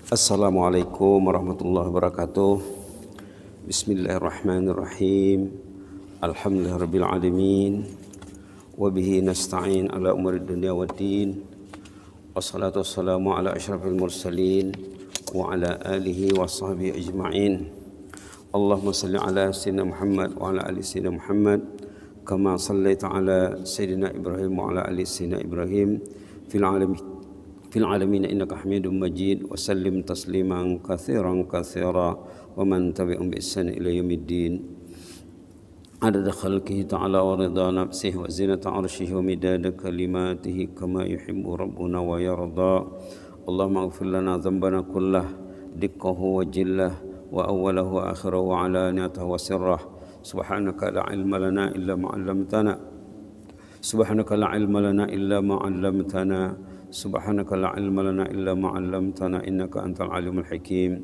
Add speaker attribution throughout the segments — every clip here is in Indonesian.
Speaker 1: Assalamualaikum warahmatullahi wabarakatuh. Bismillahirrahmanirrahim. Alhamdulillahirabbil alamin. Wa bihi nasta'in ala umuri dunya waddin. Wassalatu wassalamu ala asyrafil mursalin wa ala alihi wa sahbihi ajma'in. Allahumma salli ala sayyidina Muhammad wa ala ali sayyidina Muhammad kama sallaita ala sayyidina Ibrahim wa ala ali sayyidina Ibrahim fil alamin innaka Hamidum Majid wa sallim tasliman katsiran katsira wa man tabi'ahum bi ihsan ila yaumiddin adada khalqihi ta'ala wa ridha nafsihi wa zinata 'arsyihi wa midada kalimatihi kama yuhibbu rabbuna wa yarda. Allahumma ighfir lana dhanbana kullah dikkahu wa jillah wa awwalahu wa akhirahu wa alaniyatahu wa sirrah. Subhanaka la ilma lana illa ma 'allamtana. Subhanaka la ilma lana illa ma 'allamtana. Subhanaka la ilma lana illa ma 'allamtana innaka antal alimul hakim.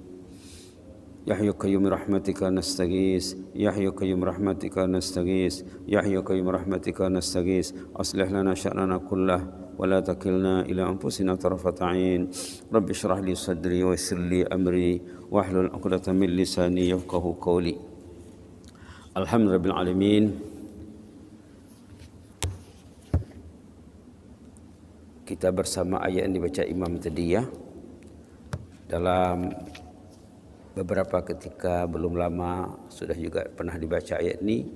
Speaker 1: Ya hayyu qayyum rahmatika nastaghis, ya hayyu qayyum rahmatika nastaghis, ya hayyu qayyum rahmatika nastaghis. Aslih lana sya'nana kullah wa la takilna ila anfusina tarfata 'ain. Rabbi shrah li sadri wa yassir li amri wahlul 'uqdatam min lisani yafqahu qawli. Alhamdulillahil alamin. Kita bersama ayat yang dibaca Imam tadi ya. Dalam beberapa ketika belum lama sudah juga pernah dibaca ayat ini.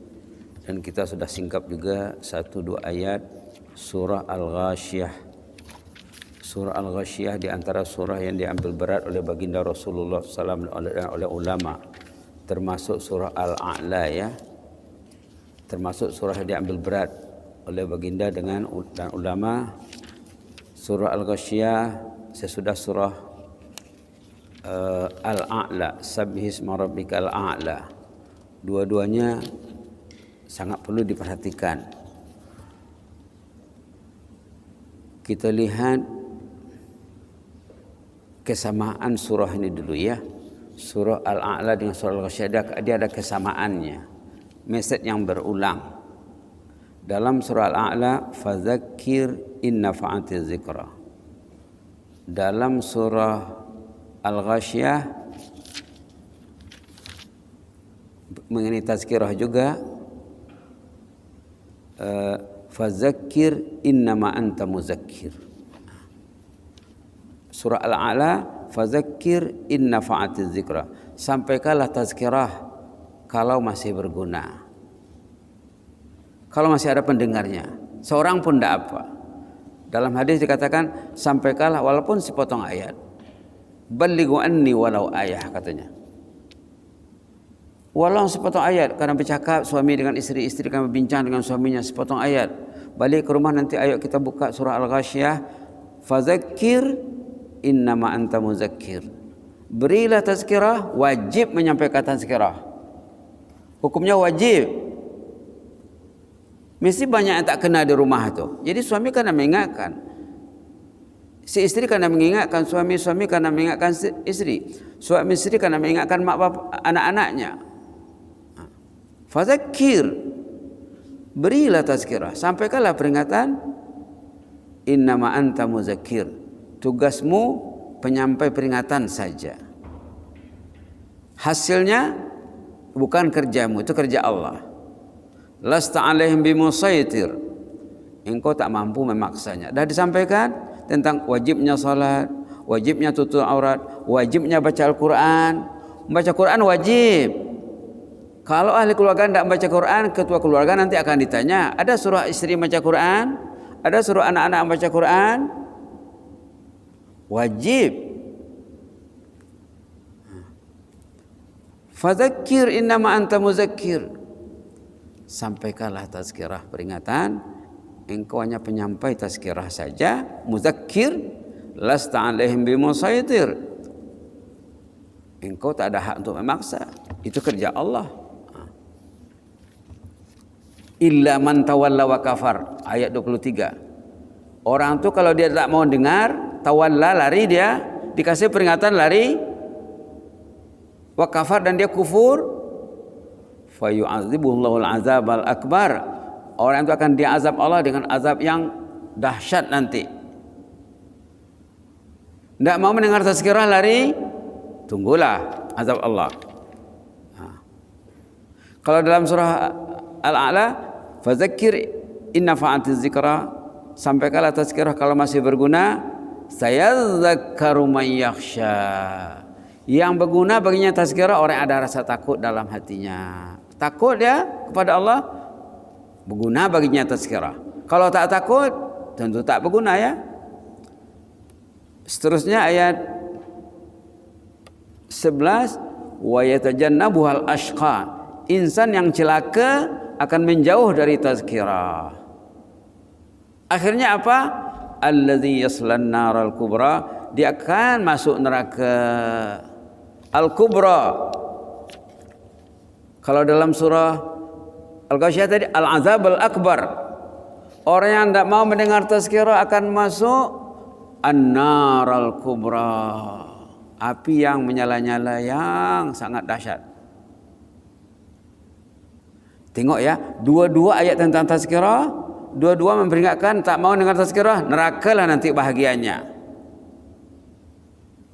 Speaker 1: Dan kita sudah singkap juga 1-2 ayat surah Al-Ghasyiyah. Surah Al-Ghasyiyah di antara surah yang diambil berat oleh baginda Rasulullah SAW dan oleh ulama. Termasuk surah Al-A'la ya. Termasuk surah yang diambil berat oleh baginda dan ulama. Surah Al-Ghasyiyah sesudah surah Al-A'la, Sabbihisma rabbikal a'la. Dua-duanya sangat perlu diperhatikan. Kita lihat kesamaan surah ini dulu ya. Surah Al-A'la dengan surah Al-Ghasyiyah dia ada kesamaannya. Message yang berulang. Dalam surah Al-A'la, fadzakir in nafa'atiz zikra. Dalam surah Al-Ghasyiyah mengenai tazkirah juga, fadzakir innama anta muzakkir. Surah Al-A'la, fadzakir in nafa'atiz zikra. Sampaikanlah tazkirah kalau masih berguna. Kalau masih ada pendengarnya, seorang pun tidak apa. Dalam hadis dikatakan, sampaikanlah walaupun sepotong ayat. Ballighu anni walau ayah katanya. Walau sepotong ayat, karena bercakap suami dengan istri, istri kan berbincang dengan suaminya sepotong ayat. Balik ke rumah nanti ayo kita buka surah Al-Ghasyiyah. Fadzakir innama anta muzakkir. Berilah tazkirah, wajib menyampaikan tazkirah. Hukumnya wajib. Mesti banyak yang tak kena di rumah tu. Jadi suami kena mengingatkan. Si istri kena mengingatkan suami, suami kena mengingatkan istri. Suami istri kena mengingatkan mak bapak anak-anaknya. Fadzakir. Berilah tazkirah, sampaikanlah peringatan. Innama anta muzakkir. Tugasmu penyampai peringatan saja. Hasilnya bukan kerjamu, itu kerja Allah. Lasta alaihim bimusaitir. Engkau tak mampu memaksanya. Dah disampaikan tentang wajibnya salat, wajibnya tutup aurat, wajibnya baca Al-Quran. Membaca Quran wajib. Kalau ahli keluarga tidak membaca Quran, ketua keluarga nanti akan ditanya, ada suruh istri membaca Quran? Ada suruh anak-anak membaca Quran? Wajib. Fadzakir innama anta muzakkir. Sampaikanlah tazkirah peringatan. Engkau hanya penyampai tazkirah saja, muzakkir. Lasta alaihim bimusaitir. Engkau tak ada hak untuk memaksa. Itu kerja Allah. Illa man tawalla wa kafar. Ayat 23. Orang tu kalau dia tak mau dengar, tawalla, lari dia, dikasih peringatan lari, wa kafar dan dia kufur, fayu'adzibullahul azabal akbar. Orang itu akan diazab Allah dengan azab yang dahsyat nanti. Tidak mau mendengar tazkirah, lari, tunggulah azab Allah. Kalau dalam surah Al-A'la, fadzakir inna fa'atiz zikra, sampaikanlah tazkirah kalau masih berguna, sayadzakkaru may yakhsha. Yang berguna baginya tazkirah orang yang ada rasa takut dalam hatinya. Takut dia kepada Allah, berguna baginya tazkirah. Kalau tak takut, tentu tak berguna ya. Seterusnya ayat 11, wa yatajannabuhal ashqa. Insan yang celaka akan menjauh dari tazkirah. Akhirnya apa? Alladzi yaslan naral kubra, dia akan masuk neraka al-kubra. Kalau dalam surah Al-Ghasyiyah tadi al-azab al-akbar. Orang yang tidak mau mendengar tazkirah akan masuk an-nar al-kubra, api yang menyala-nyala yang sangat dahsyat. Tengok ya, dua-dua ayat tentang tazkirah, dua-dua memperingatkan tak mau dengar tazkirah, nerakalah nanti bahagiannya.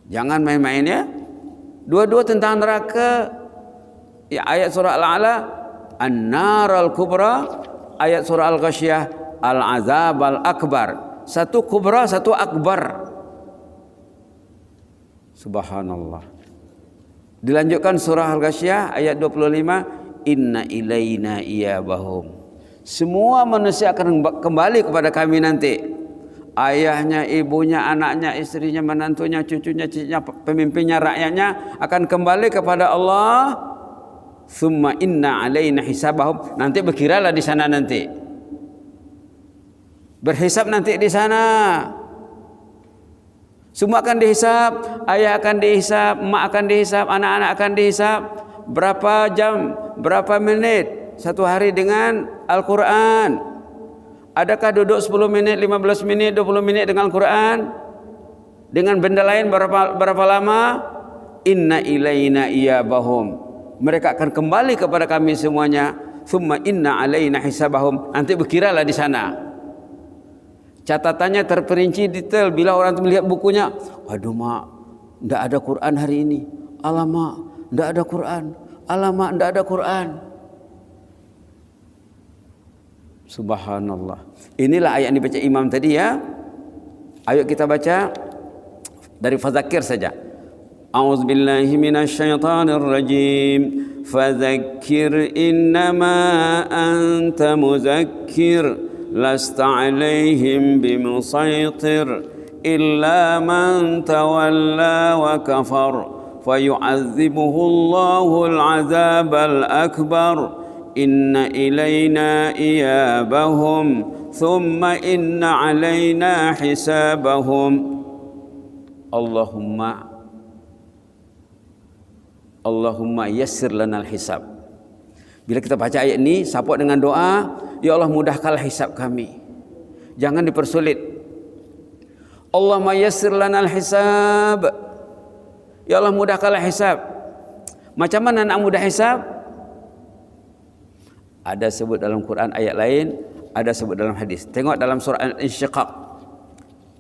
Speaker 1: Jangan main-main ya. Dua-dua tentang neraka. Ya, ayat surah Al-A'la an-nar al-kubra, ayat surah Al-Ghasyiyah al-azab al-akbar. Satu kubra, satu akbar. Subhanallah. Dilanjutkan surah Al-Ghasyiyah ayat 25, inna ilaina iyabahum. Semua manusia akan kembali kepada kami nanti. Ayahnya, ibunya, anaknya, istrinya, menantunya, cucunya, cicitnya, pemimpinnya, rakyatnya akan kembali kepada Allah. Thumma inna alaina hisabahum. Nanti berkiralah di sana nanti. Berhisab nanti di sana. Semua akan dihisab. Ayah akan dihisab, mak akan dihisab, anak-anak akan dihisab. Berapa jam, berapa menit satu hari dengan Al-Quran? Adakah duduk 10 menit, 15 menit, 20 menit dengan Al-Quran? Dengan benda lain berapa lama? Inna ilaina iyabahum. Mereka akan kembali kepada kami semuanya. Thumma inna alaina hisabahum. Nanti berkiralah di sana. Catatannya terperinci detail. Bila orang itu melihat bukunya, aduh mak, tidak ada Quran hari ini. Alamak, tidak ada Quran. Alamak, tidak ada Quran. Subhanallah. Inilah ayat yang dibaca imam tadi ya. Ayo kita baca dari fadzakir saja. A'udzubillahi minasyaitonir rajim. Fadzakir innama anta muzakkir. Lasta 'alaihim bimusaitir illa man tawalla wa kafar. فيعذبه الله العذاب الأكبر إن إلينا إيابهم ثم إن علينا حسابهم Allahumma yassir lana al-hisab. Bila kita baca ayat ini, support dengan doa, ya Allah mudahkanlah hisab kami, jangan dipersulit. Allahumma yassir lana al-hisab. Ya Allah mudahkanlah hisab. Macam mana nak mudah hisab? Ada sebut dalam Quran ayat lain, ada sebut dalam hadis. Tengok dalam surah Al-Insyiqaq.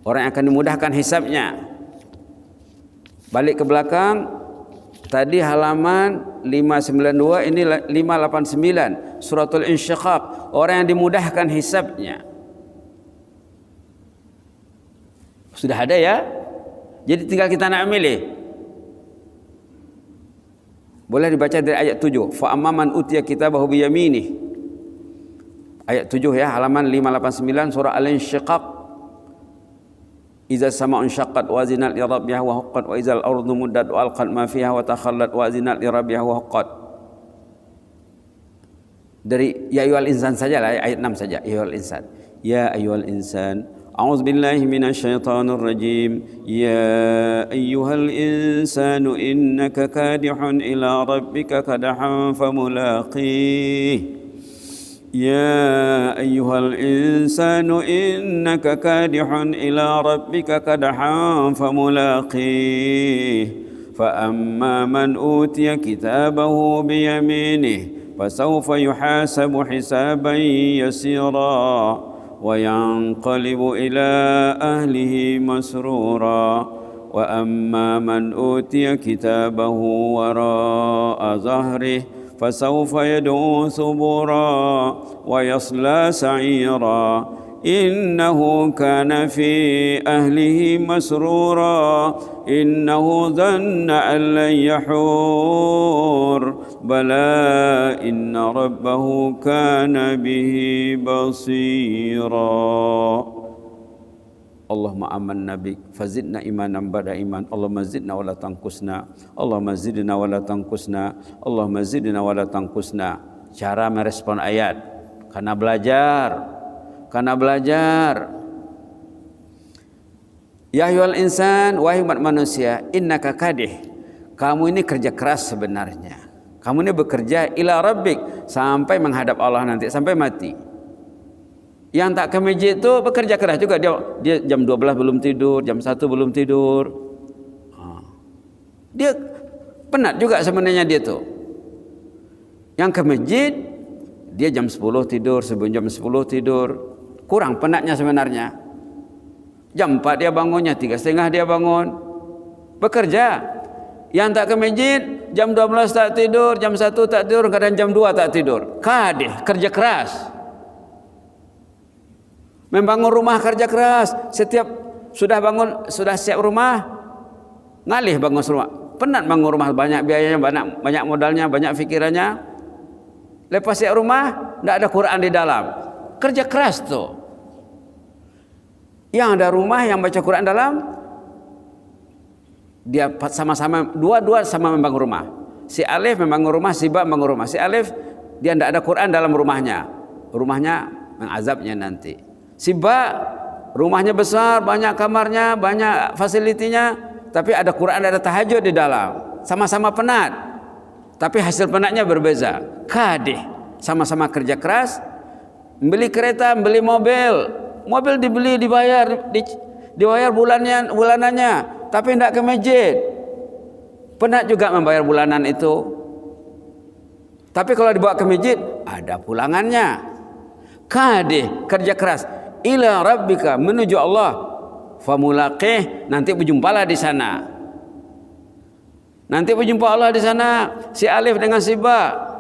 Speaker 1: Orang yang akan dimudahkan hisabnya. Balik ke belakang. Tadi halaman 592, ini 589. Suratul Insyiqaq. Orang yang dimudahkan hisabnya. Sudah ada ya? Jadi tinggal kita nak milih. Boleh dibaca dari ayat 7. Fa amman utiya kitabahu bi yaminih. Ayat 7 ya, halaman 589 surah Al-Insyiqaq. Iza sama'un syaqqat wa zinat li rabbiha wa haqqat wa izal ardu muddat wa alqat ma fiha wa takhallat wa zinat li rabbiha wa haqqat. Dari ya ayyuhal insan sajalah, ayat 6 saja. Ya ayyuhal insan. Ya ayyuhal insan. أعوذ بالله من الشيطان الرجيم يا أيها الإنسان إنك كادح إلى ربك كدحا فملاقيه يا أيها الإنسان إنك كادح إلى ربك كدحا فملاقيه فأما من أوتي كتابه بيمينه فسوف يحاسب حسابا يسيرا وينقلب إلى أهله مسرورا وأما من أوتي كتابه وراء ظهره فسوف يدعو ثبورا ويصلى سعيرا إنه كان في أهله مسرورا إنه ظن أن لن يحور بلى إن ربه كان به بصيرا اللهم آمنا بك فزدنا إيمانا بعد إيمان اللهم زدنا ولا تنقصنا اللهم زدنا ولا تنقصنا اللهم زدنا ولا تنقصنا. Cara merespon ayat karena belajar. Ya ayyuhal insan, wahai umat manusia, innaka kadih, kamu ini kerja keras sebenarnya. Kamu ini bekerja ila rabbik, sampai menghadap Allah nanti, sampai mati. Yang tak ke masjid itu bekerja keras juga, dia jam 12 belum tidur, jam 1 belum tidur. Dia penat juga sebenarnya dia tuh. Yang ke masjid dia jam 10 tidur, sebelum jam 10 tidur. Kurang penatnya sebenarnya. Jam 4 dia bangunnya, 3:30 dia bangun. Bekerja. Yang tak ke masjid jam 12 tak tidur, jam 1 tak tidur, kadang jam 2 tak tidur. Kadih, kerja keras. Membangun rumah kerja keras. Setiap sudah bangun, sudah siap rumah, ngalih bangun rumah. Penat bangun rumah, banyak biayanya, banyak modalnya, banyak pikirannya. Lepas siap rumah, tidak ada Quran di dalam. Kerja keras tuh. Yang ada rumah, yang baca Quran dalam, dia sama-sama, dua-dua sama membangun rumah. Si Alif membangun rumah, si Ba membangun rumah. Si Alif, dia tidak ada Quran dalam rumahnya. Rumahnya mengazabnya nanti. Si Ba rumahnya besar, banyak kamarnya, banyak fasilitinya, tapi ada Quran, ada tahajud di dalam. Sama-sama penat, tapi hasil penatnya berbeza. Kadih, sama-sama kerja keras, beli kereta, beli mobil dibeli, dibayar bulanannya, tapi tidak ke masjid. Penat juga membayar bulanan itu. Tapi kalau dibawa ke masjid, ada pulangannya. Kadih, kerja keras. Ila rabbika, menuju Allah, famulaqih, nanti berjumpalah di sana. Nanti berjumpa Allah di sana, si Alif dengan si Ba.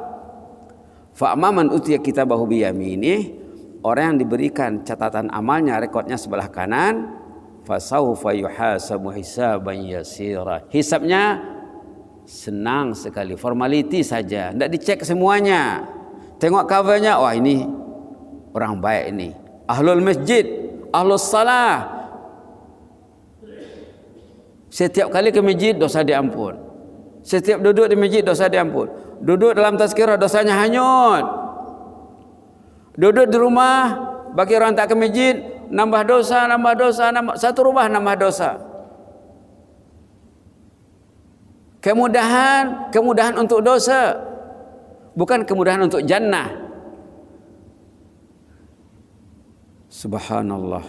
Speaker 1: Fa amman utiya kitabahu biyaminih, orang yang diberikan catatan amalnya, rekodnya sebelah kanan, fasaufa yuhasabu hisaban yasira. Hisabnya senang sekali, formality saja, tidak dicek semuanya. Tengok covernya, wah ini orang baik ini, ahlul masjid, ahlus salah. Setiap kali ke masjid dosa diampun. Setiap duduk di masjid dosa diampun. Duduk dalam tazkirah dosanya hanyut. Duduk di rumah bagi orang tak ke masjid nambah dosa, satu rumah nambah dosa. Kemudahan untuk dosa, bukan kemudahan untuk jannah. Subhanallah.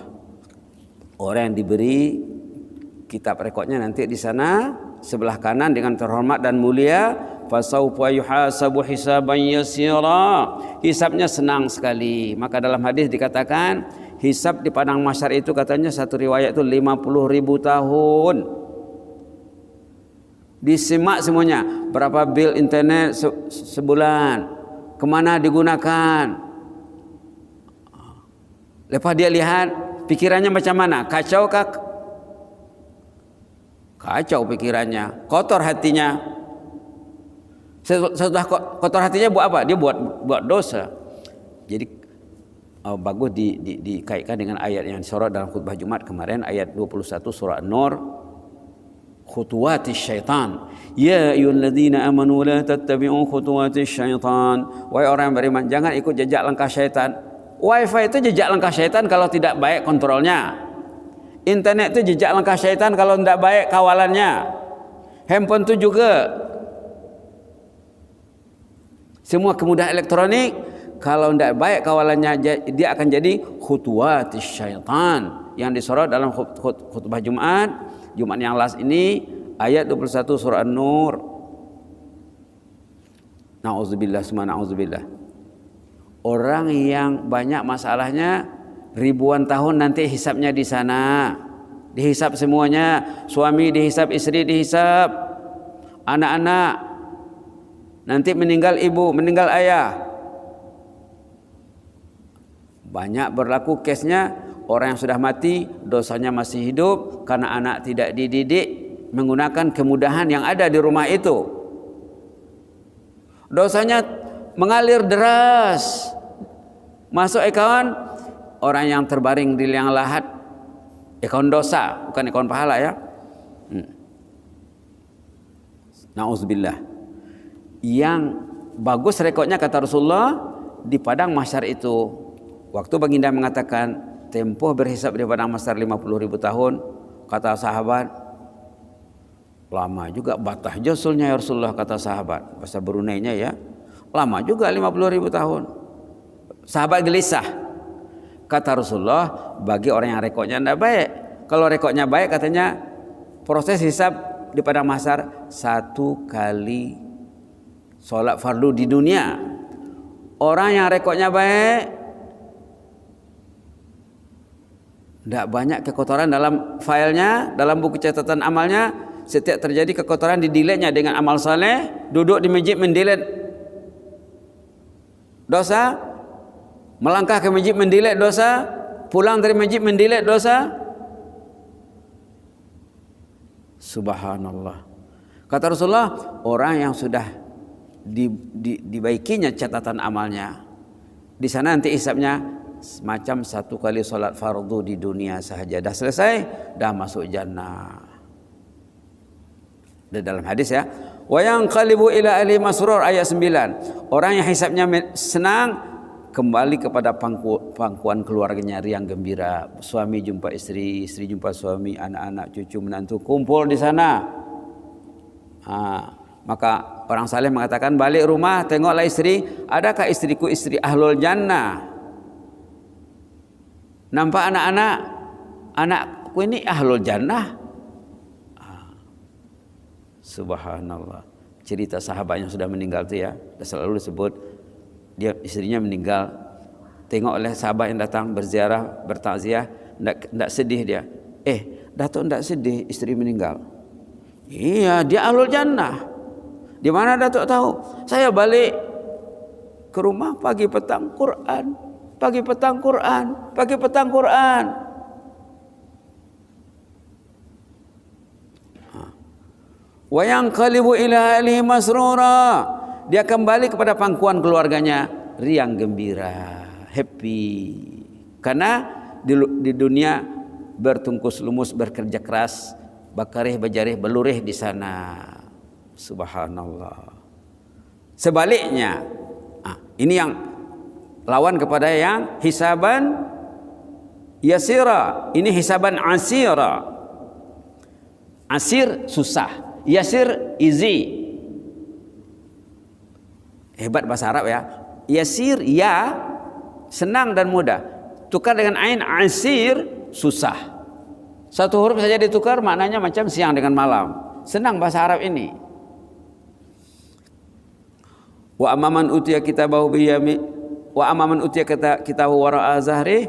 Speaker 1: Orang yang diberi kitab rekodnya nanti di sana sebelah kanan dengan terhormat dan mulia, fasaufa yuhasabu hisaban yasira. Hisabnya senang sekali. Maka dalam hadis dikatakan hisab di padang mahsyar itu, katanya satu riwayat itu 50.000 tahun. Disimak semuanya, berapa bil internet sebulan, kemana digunakan. Lepas dia lihat pikirannya macam mana, kacau kah? Kacau pikirannya, kotor hatinya. Setelah kotor hatinya buat apa? Dia buat dosa. Jadi bagus dikaitkan dengan ayat yang disorot dalam khutbah Jumat kemarin, ayat 21 surah An-Nur. Khutuwatis syaitan. Ya ayyuhalladzina amanu la tattabi'u khutuwatis syaitan. Wahai orang yang beriman, jangan ikut jejak langkah syaitan. Wifi itu jejak langkah syaitan kalau tidak baik kontrolnya. Internet itu jejak langkah syaitan kalau tidak baik kawalannya. Handphone itu juga. Semua kemudahan elektronik kalau tidak baik kawalannya, dia akan jadi khutuwatis syaitan yang disorot dalam khutbah Jumat yang last ini, ayat 21 surah An-Nur. Na'udzubillah summa na'udzubillah. Orang yang banyak masalahnya ribuan tahun nanti hisabnya di sana. dihisap semuanya, suami dihisap, istri dihisap, anak-anak, nanti meninggal ibu, meninggal ayah. Banyak berlaku kesnya orang yang sudah mati, dosanya masih hidup karena anak tidak dididik menggunakan kemudahan yang ada di rumah itu. Dosanya mengalir deras masuk akaun orang yang terbaring di liang lahat, akaun dosa, bukan akaun pahala ya. Nauzubillah. Yang bagus rekodnya kata Rasulullah di padang mahsyar itu, waktu baginda mengatakan tempoh berhisab di padang mahsyar 50.000 tahun, kata sahabat, lama juga batah josulnya ya Rasulullah, kata sahabat, bahasa Bruneinya ya, lama juga 50.000 tahun. Sahabat gelisah. Kata Rasulullah, bagi orang yang rekodnya tidak baik. Kalau rekodnya baik, katanya proses hisab di padang mahsyar 1 kali sholat fardu di dunia. Orang yang rekodnya baik, tidak banyak kekotoran dalam filenya, dalam buku catatan amalnya. Setiap terjadi kekotoran dideletnya dengan amal saleh. Duduk di masjid mendelet dosa, melangkah ke masjid mendelet dosa, pulang dari masjid mendelet dosa. Subhanallah. Kata Rasulullah, orang yang sudah dibaikinya catatan amalnya, di sana nanti hisabnya semacam 1 kali solat fardu di dunia sahaja. Dah selesai, dah masuk jannah. Dalam hadis ya, wa yanqalibu ila ahli masrur ayat 9. Orang yang hisabnya senang kembali kepada pangkuan keluarganya riang gembira. Suami jumpa istri, istri jumpa suami, anak-anak, cucu, menantu kumpul di sana. Maka orang saleh mengatakan, balik rumah tengoklah istri, adakah istriku istri ahlul jannah? Nampak anak-anak, anakku ini ahlul jannah. Subhanallah. Cerita sahabat yang sudah meninggal itu ya, selalu disebut, dia istrinya meninggal, tengok oleh sahabat yang datang berziarah, bertakziah, tidak sedih dia. Datuk tidak sedih istri meninggal? Iya, dia ahlul jannah. Di mana Datuk tahu? Saya balik ke rumah pagi petang Quran, pagi petang Quran, pagi petang Quran. Wa yanqalibu ila ahlihi masrura. Dia kembali kepada pangkuan keluarganya riang gembira, happy. Karena di dunia bertungkus lumus, bekerja keras, bakarih, bajarih, belurih di sana. Subhanallah. Sebaliknya, ini yang lawan kepada yang hisaban yasira. Ini hisaban asira. Asir susah, yasir easy. Hebat bahasa Arab ya. Yasir ya senang dan mudah. Tukar dengan ain asir susah. Satu huruf saja ditukar maknanya macam siang dengan malam. Senang bahasa Arab ini. Wa amman utiya kitabahu biyami wa amman utiya kitabahu wara'a zahri.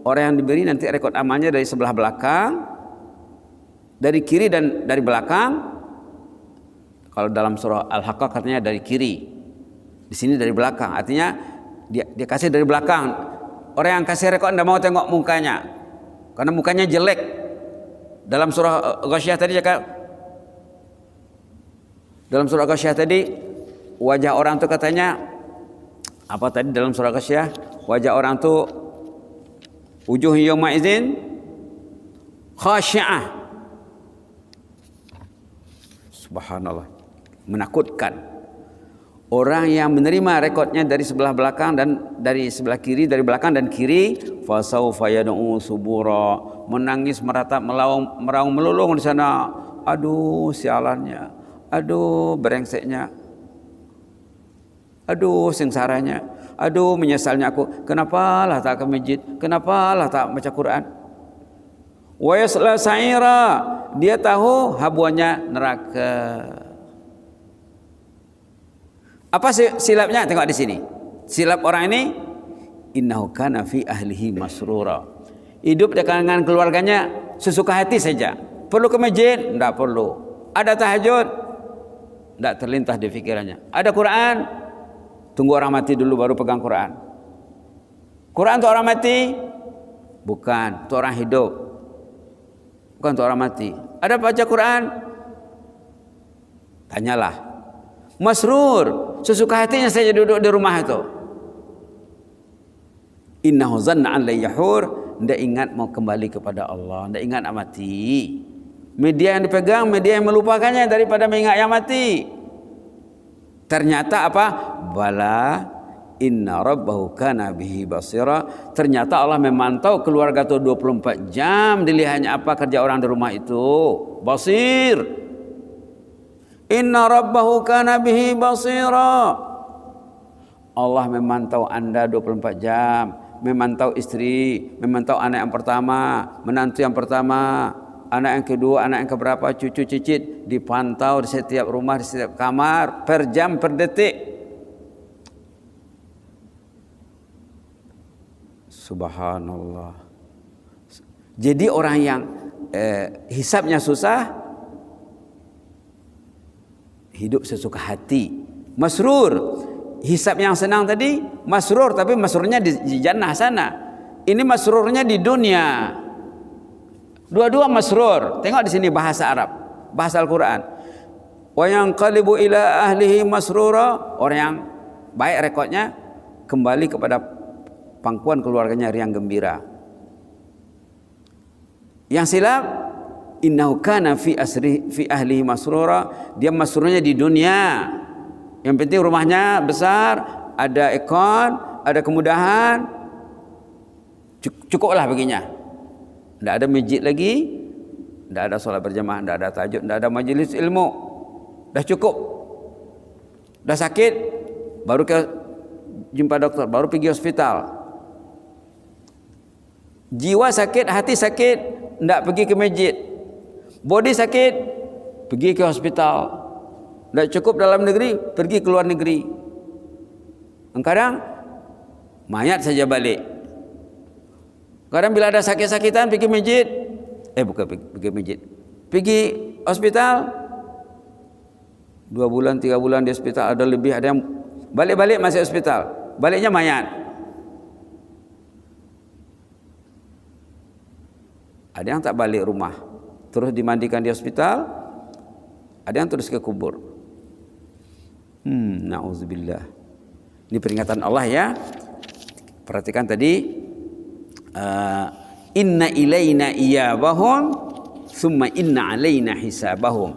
Speaker 1: Orang yang diberi nanti rekod amalnya dari sebelah belakang, dari kiri dan dari belakang. Kalau dalam surah Al-Haqqah katanya dari kiri. Di sini dari belakang, artinya dia kasih dari belakang. Orang yang kasih rekod tidak mau tengok mukanya, karena mukanya jelek. Dalam surah Ghasyiyah tadi wajah orang tu katanya apa tadi dalam surah Ghasyiyah? Wajah orang tu wujuh yawma idzin khashi'ah. Subhanallah, menakutkan. Orang yang menerima rekodnya dari sebelah belakang dan dari sebelah kiri, dari belakang dan kiri, fasaufa yad'u subura, menangis, meratap, meraung melulung di sana. Aduh sialannya, aduh brengseknya, aduh sengsaranya, aduh menyesalnya aku. Kenapalah tak ke masjid, kenapalah tak baca Quran. Wa yasla sa'ira, dia tahu habuannya neraka. Apa silapnya? Tengok di sini. Silap orang ini, innahu kana fi ahlihi masrura. Hidup di kalangan keluarganya sesuka hati saja. Perlu ke masjid? Tidak perlu. Ada tahajud? Tidak terlintas di pikirannya. Ada Quran? Tunggu orang mati dulu baru pegang Quran. Quran untuk orang mati? Bukan, untuk orang hidup. Bukan untuk orang mati. Ada baca Quran? Tanyalah. Masrur, sesuka hatinya saja duduk di rumah itu. Innahu zanna an la yahur, ndak ingat mau kembali kepada Allah, ndak ingat nak mati. Media yang dipegang, media yang melupakannya daripada mengingat yang mati. Ternyata apa? Bala inna rabbahu kana bihi basira. Ternyata Allah memantau keluarga itu 24 jam, dilihatnya apa kerja orang di rumah itu. Basir. Inna rabbahu kana bihi basira. Allah memantau Anda 24 jam, memantau istri, memantau anak yang pertama, menantu yang pertama, anak yang kedua, anak yang keberapa, cucu cicit, dipantau di setiap rumah, di setiap kamar, per jam, per detik. Subhanallah. Jadi orang yang hisabnya susah, hidup sesuka hati. Masrur, hisab yang senang tadi masrur, tapi masrurnya di jannah sana. Ini masrurnya di dunia. Dua-dua masrur. Tengok di sini bahasa Arab, bahasa Al-Quran. Wa yanqalibu ila ahlihi masrura. Orang yang baik rekodnya kembali kepada pangkuan keluarganya riang gembira. Yang silap, innahu kana fi ahlihi masrura. Dia masrurnya di dunia. Yang penting rumahnya besar, ada ekon, ada kemudahan, cukuplah baginya. Tidak ada masjid lagi, tidak ada solat berjamaah, tidak ada tahajud, tidak ada majelis ilmu. Dah cukup. Dah sakit, baru ke jumpa dokter, baru pergi hospital. Jiwa sakit, hati sakit, tidak pergi ke masjid. Body sakit, pergi ke hospital. Tidak cukup dalam negeri, pergi ke luar negeri. Kadang mayat saja balik. Kadang bila ada sakit-sakitan pergi masjid. Bukan pergi masjid. Pergi hospital. 2 bulan, 3 bulan di hospital, ada lebih, ada yang balik-balik masih hospital. Baliknya mayat. Ada yang tak balik rumah, terus dimandikan di hospital. Ada yang terus ke kubur. Na'udzubillah. Ini peringatan Allah ya. Perhatikan tadi, inna ilaina iyabahum summa inna alaina hisabahum.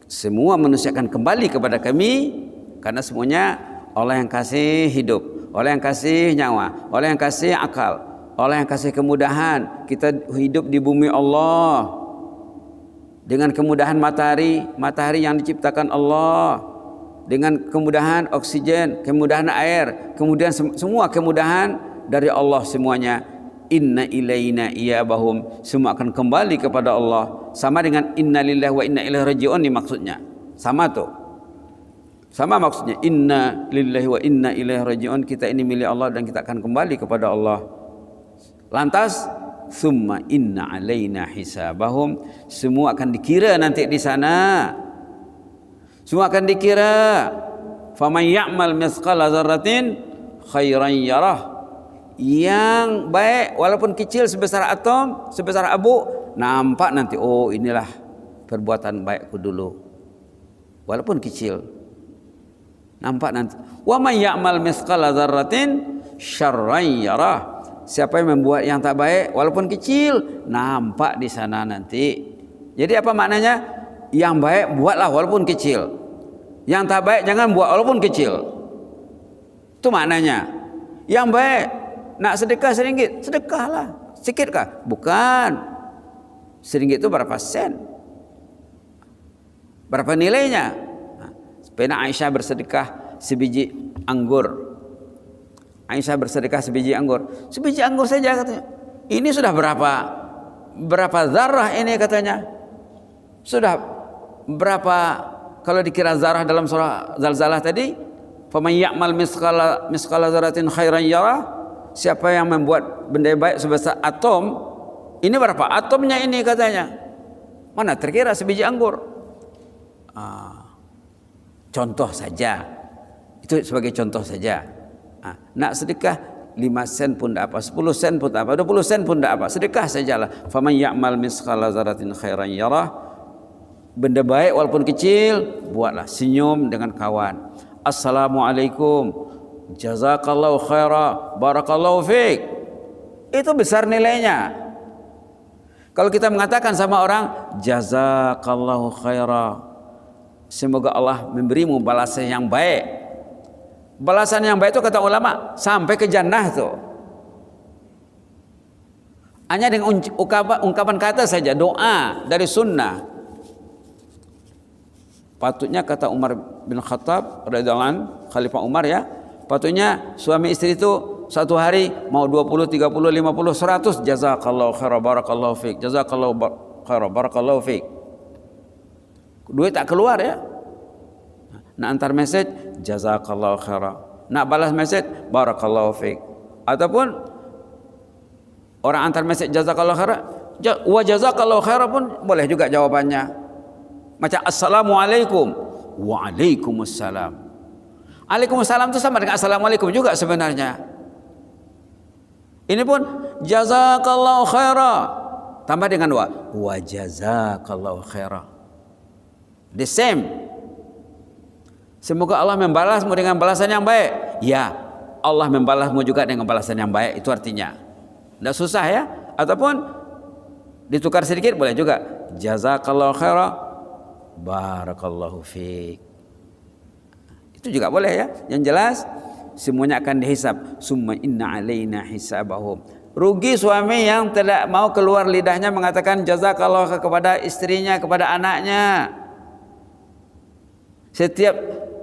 Speaker 1: Semua manusia akan kembali kepada kami, karena semuanya Allah yang kasih hidup, Allah yang kasih nyawa, Allah yang kasih akal, Allah yang kasih kemudahan. Kita hidup di bumi Allah dengan kemudahan matahari yang diciptakan Allah, dengan kemudahan oksigen, kemudahan air, kemudian semua kemudahan dari Allah semuanya. Inna ilaina iyabahum, semua akan kembali kepada Allah. Sama dengan inna lillahi wa inna ilaihi raji'un, ini maksudnya sama tuh, sama maksudnya. Inna lillahi wa inna ilaihi raji'un, kita ini milik Allah dan kita akan kembali kepada Allah. Lantas summa inna alaina hisabahum, semua akan dikira nanti di sana. Semua akan dikira. Faman ya'mal mithqala dzarratin khairan yarah. Yang baik walaupun kecil sebesar atom, sebesar abu, nampak nanti, oh inilah perbuatan baikku dulu. Walaupun kecil, nampak nanti. Wa man ya'mal mithqala dzarratin syarran yarah. Siapa yang membuat yang tak baik walaupun kecil, nampak di sana nanti. Jadi apa maknanya? Yang baik buatlah walaupun kecil. Yang tak baik jangan buat walaupun kecil. Itu maknanya. Yang baik nak sedekah RM1, sedekahlah. Sikit kah? Bukan. RM1 itu berapa sen? Berapa nilainya? Pernah Aisyah bersedekah sebiji anggur. Aisyah bersedekah sebiji anggur. Sebiji anggur saja katanya. Ini sudah berapa zarah ini katanya. Sudah berapa, kalau dikira zarah dalam surah Zalzalah tadi, faman ya'mal misqala dzarratin khairan yarah. Siapa yang membuat benda baik sebesar atom, Ini berapa atomnya ini katanya. Mana terkira sebiji anggur. Contoh saja. Itu sebagai contoh saja. Nak sedekah 5 sen pun tak apa, 10 sen pun tak apa, 20 sen pun tak apa. Sedekah sajalah. Faman ya'mal misqala dzarratin khairan yarah. Benda baik walaupun kecil, buatlah. Senyum dengan kawan. Assalamualaikum. Jazakallahu khaira. Barakallahu fiik. Itu besar nilainya. Kalau kita mengatakan sama orang, jazakallahu khaira, semoga Allah memberimu balasan yang baik. Balasan yang baik itu kata ulama sampai ke jannah tuh. Hanya dengan ungkapan kata saja, doa dari sunnah. Patutnya kata Umar bin Khattab radhiyallahu anhu, Khalifah Umar ya, patutnya suami istri itu satu hari mau 20, 30, 50, 100 jazakallahu khaira barakallahu fiik, jazakallahu khaira barakallahu fiik. Duit tak keluar ya. Nak antar message jazakallahu khaira, nak balas message barakallahu fiik, ataupun orang antar message jazakallahu khaira wa jazakallahu khaira pun boleh juga jawabannya. Macam assalamualaikum, waalaikumsalam. Waalaikumsalam itu sama dengan assalamualaikum juga sebenarnya. Ini pun jazakallahu khaira tambah dengan wa jazakallahu khaira. The same. Semoga Allah membalasmu dengan balasan yang baik. Ya, Allah membalasmu juga dengan balasan yang baik. Itu artinya. Tidak susah ya. Ataupun ditukar sedikit boleh juga. Jazakallahu khaira barakallahu fiik. Itu juga boleh ya. Yang jelas semuanya akan dihisab. Summa inna alaina hisabahum. Rugi suami yang tidak mau keluar lidahnya mengatakan jazakallah kepada istrinya, kepada anaknya. Setiap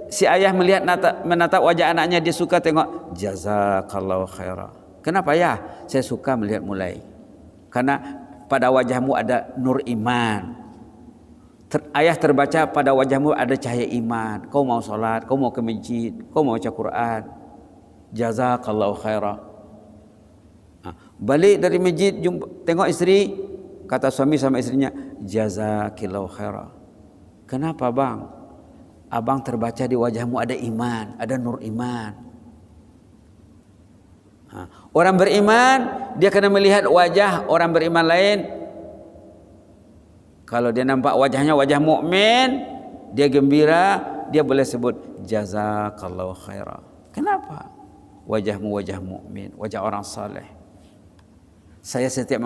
Speaker 1: si ayah melihat menatap wajah anaknya, dia suka tengok jazakallahu khaira. Kenapa ya? Saya suka melihat mulai. Karena pada wajahmu ada nur iman. Ayah terbaca pada wajahmu ada cahaya iman. Kau mau sholat, kau mau ke masjid, kau mau baca Quran. Jazakallahu khaira. Balik dari masjid tengok istri, kata suami sama istrinya, jazakillahu khaira. Kenapa bang? Abang terbaca di wajahmu ada iman, ada nur iman. Orang beriman dia kena melihat wajah orang beriman lain. Kalau dia nampak wajahnya wajah mukmin, dia gembira, dia boleh sebut jazakallahu khaira. Kenapa? Wajahmu wajah mukmin, wajah orang saleh. Saya setiap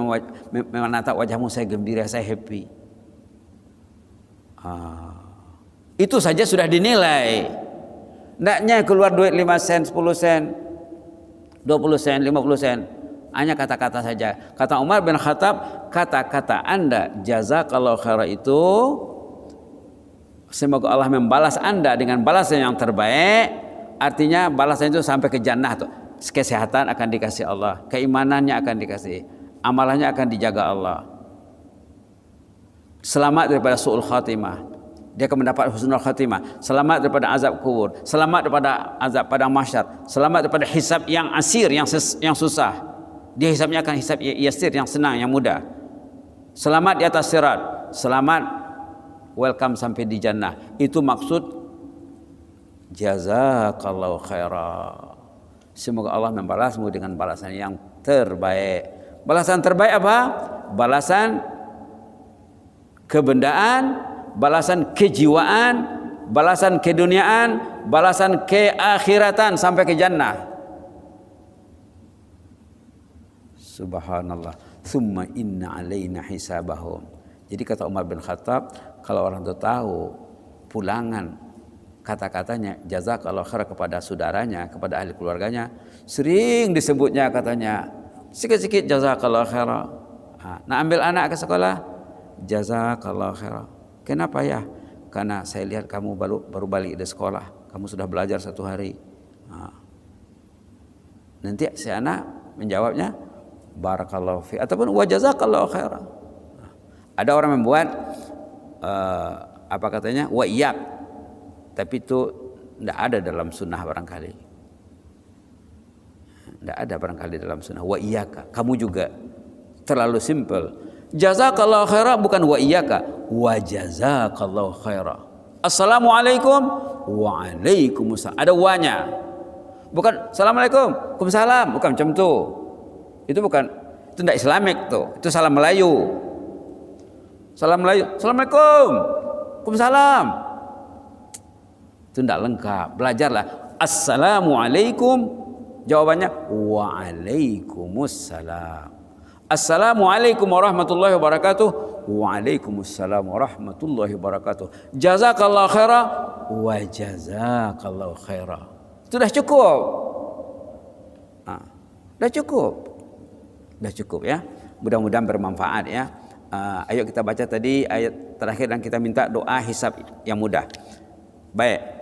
Speaker 1: menatap wajahmu saya gembira, saya happy. Itu saja sudah dinilai. Ndaknya keluar duit 5 sen, 10 sen, 20 sen, 50 sen. Hanya kata-kata saja. Kata Umar bin Khattab, kata-kata Anda jazakallahu khaira itu semoga Allah membalas Anda dengan balasan yang terbaik. Artinya balasan itu sampai ke jannah tuh. Kesehatan akan dikasih Allah, keimanannya akan dikasih, amalannya akan dijaga Allah. Selamat daripada su'ul khatimah, dia akan mendapat husnul khatimah. Selamat daripada azab kubur, selamat daripada azab padang mahsyar, selamat daripada hisab yang asir, yang susah. Dia hisabnya akan hisab yasir, yang senang, yang mudah. Selamat di atas sirat, selamat welcome sampai di jannah. Itu maksud jazakallahu khaira. Semoga Allah membalasmu dengan balasan yang terbaik. Balasan terbaik apa? Balasan kebendaan, balasan kejiwaan, balasan keduniaan, balasan keakhiratan sampai ke jannah. Subhanallah. Tsumma inna alaina hisabahum. Jadi kata Umar bin Khattab, kalau orang itu tahu pulangan kata-katanya jazakallahu khair kepada saudaranya, kepada ahli keluarganya, sering disebutnya katanya sikit-sikit jazakallahu khair. Nah, ambil anak ke sekolah, jazakallahu khair. Kenapa ya? Karena saya lihat kamu baru balik dari sekolah, kamu sudah belajar 1 hari. Nanti si anak menjawabnya barakallahu fi ataupun wa jazakallahu khair. Ada orang membuat apa katanya wa iyyak, tapi itu tidak ada dalam sunnah barangkali. Tidak ada barangkali dalam sunnah. Wa iyyaka, kamu juga.
Speaker 2: Terlalu simple. Jazakallahu khaira bukan wa iyyaka, wa jazakallahu khaira. Assalamualaikum, waalaikumsalam. Ada wa-nya. Bukan assalamualaikum, waalaikumsalam, bukan macam tu. Itu bukan, itu tidak Islamik tuh. Itu salam Melayu. Salam Melayu, assalamualaikum, waalaikumsalam. Itu tidak lengkap. Belajarlah. Assalamualaikum, jawabannya waalaikumsalam. Assalamualaikum warahmatullahi wabarakatuh. Waalaikumsalam warahmatullahi wabarakatuh. Jazakallahu khaira wa jazakallahu khaira. Itu dah cukup. Dah cukup. Dah cukup ya. Mudah-mudahan bermanfaat ya. Ayo kita baca tadi ayat terakhir dan kita minta doa hisab yang mudah. Baik.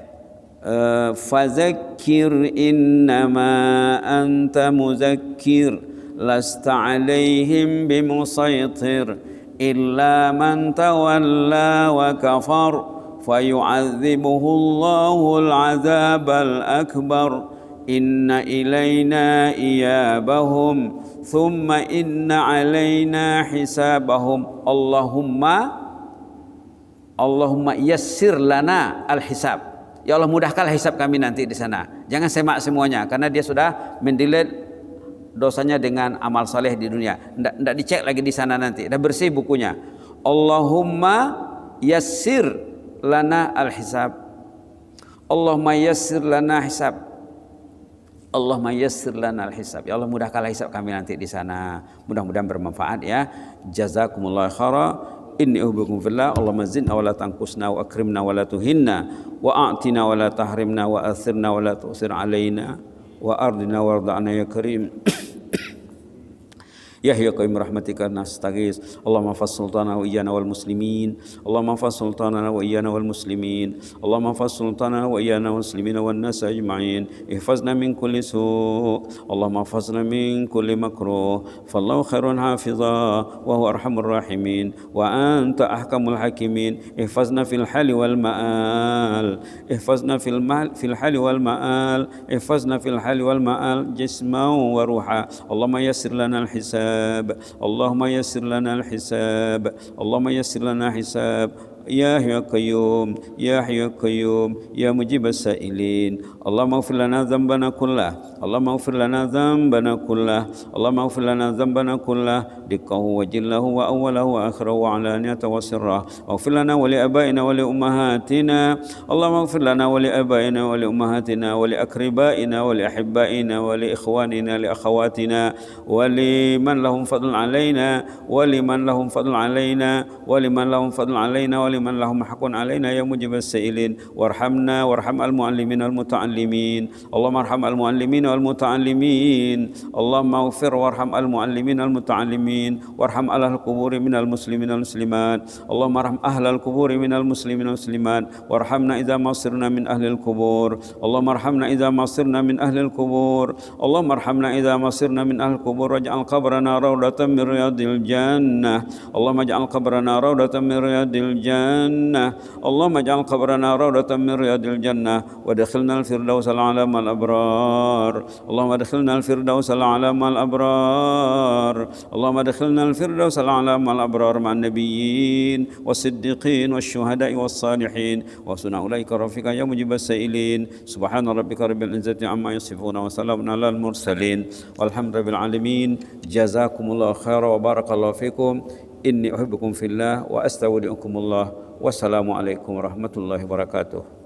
Speaker 2: Fazakir innama anta muzakkir lasta alaihim bimusaitir illa man tawalla wa kafar fayu'adzibuhu Allahul azabal akbar inna ilaina iyabahum thumma inna alaina hisabahum Allahumma yassir lana al-hisab. Ya Allah, mudahkanlah hisab kami nanti di sana. Jangan semak semuanya karena dia sudah mendelete dosanya dengan amal saleh di dunia. Tidak dicek lagi di sana nanti. Dah bersih bukunya. Allahumma yassir lana al-hisab. Allahumma yassir lana hisab. Allahumma yassir lana al-hisab. Ya Allah, mudahkanlah hisab kami nanti di sana. Mudah-mudahan bermanfaat ya. Jazakumullah khaira. Inni uhibbukum fillah. Allahumma zidna wa la tanqusna wa akrimna wa la tuhinna wa a'tina wa la tahrimna wa athirna wa la tu'sir alaina wa ardina warda'na ya karim. Ya hayyu qayyum rahmatika nastaghis. Allahumma fas sultana wa iyyana wal muslimin. Allahumma fas sultana wa iyyana wal muslimin. Allahumma fas sultana wa iyyana wal muslimin wan nas ajma'in. Ihfazna min kulli su'. Allahumma ihfazna min kulli makruh. Fallahu khairun hafiza wa huwa arhamur rahimin wa anta ahkamul hakimin. Ihfazna fil hali wal ma'al. Ihfazna fil hali wal ma'al. Ihfazna fil hali wal ma'al jisman wa ruha. Allahumma yassir lana al hisab. اللهم يسر لنا الحساب اللهم يسر لنا حساب يا حي قيوم يا حي قيوم يا مجيب السائلين اللهم اغفر لنا ذنبنا كله اللهم اغفر لنا ذنبنا كله اللهم اغفر لنا ذنبنا كله دقه وجله وأوله وآخره وعلانيته وسره اغفر لنا ولآبائنا ولأمهاتنا اللهم اغفر لنا ولآبائنا ولأمهاتنا ولأقربائنا ولأحبائنا ولإخواننا لأخواتنا ولمن لهم فضل علينا ولمن لهم فضل علينا ولمن لهم فضل علينا ولمن لهم حق علينا يا مجيب السائلين وارحمنا وارحم المعلمين والمتعلمين اللهم ارحم المعلمين والمتعلمين اللهم اغفر وارحم المعلمين والمتعلمين وارحم أهل القبور من المسلمين والمسلمات اللهم ارحم أهل القبور من المسلمين والمسلمات وارحمنا إذا ما صرنا من أهل القبور اللهم ارحمنا إذا ما صرنا من أهل القبور اللهم ارحمنا إذا ما صرنا من أهل القبور واجعل قبرنا روضة من رياض الجنة اللهم اجعل قبرنا روضة من رياض الجنة اللهم اجعل قبرنا روضة من رياض الجنة وادخلنا الفردوس الأعلى مع الأبرار اللهم ادخلنا الفردوس الأعلى مع الأبرار اللهم ادخلنا الفردوس الأعلى مع الأبرار مع النبيين والصديقين والشهداء والصالحين وحسن أولئك رفيقا يا مجيب السائلين سبحان ربك رب العزة عما يصفون وسلام على المرسلين والحمد لله العالمين جزاكم الله خيرا وبارك الله فيكم إني أحبكم في الله وأستودعكم الله والسلام عليكم ورحمة الله وبركاته.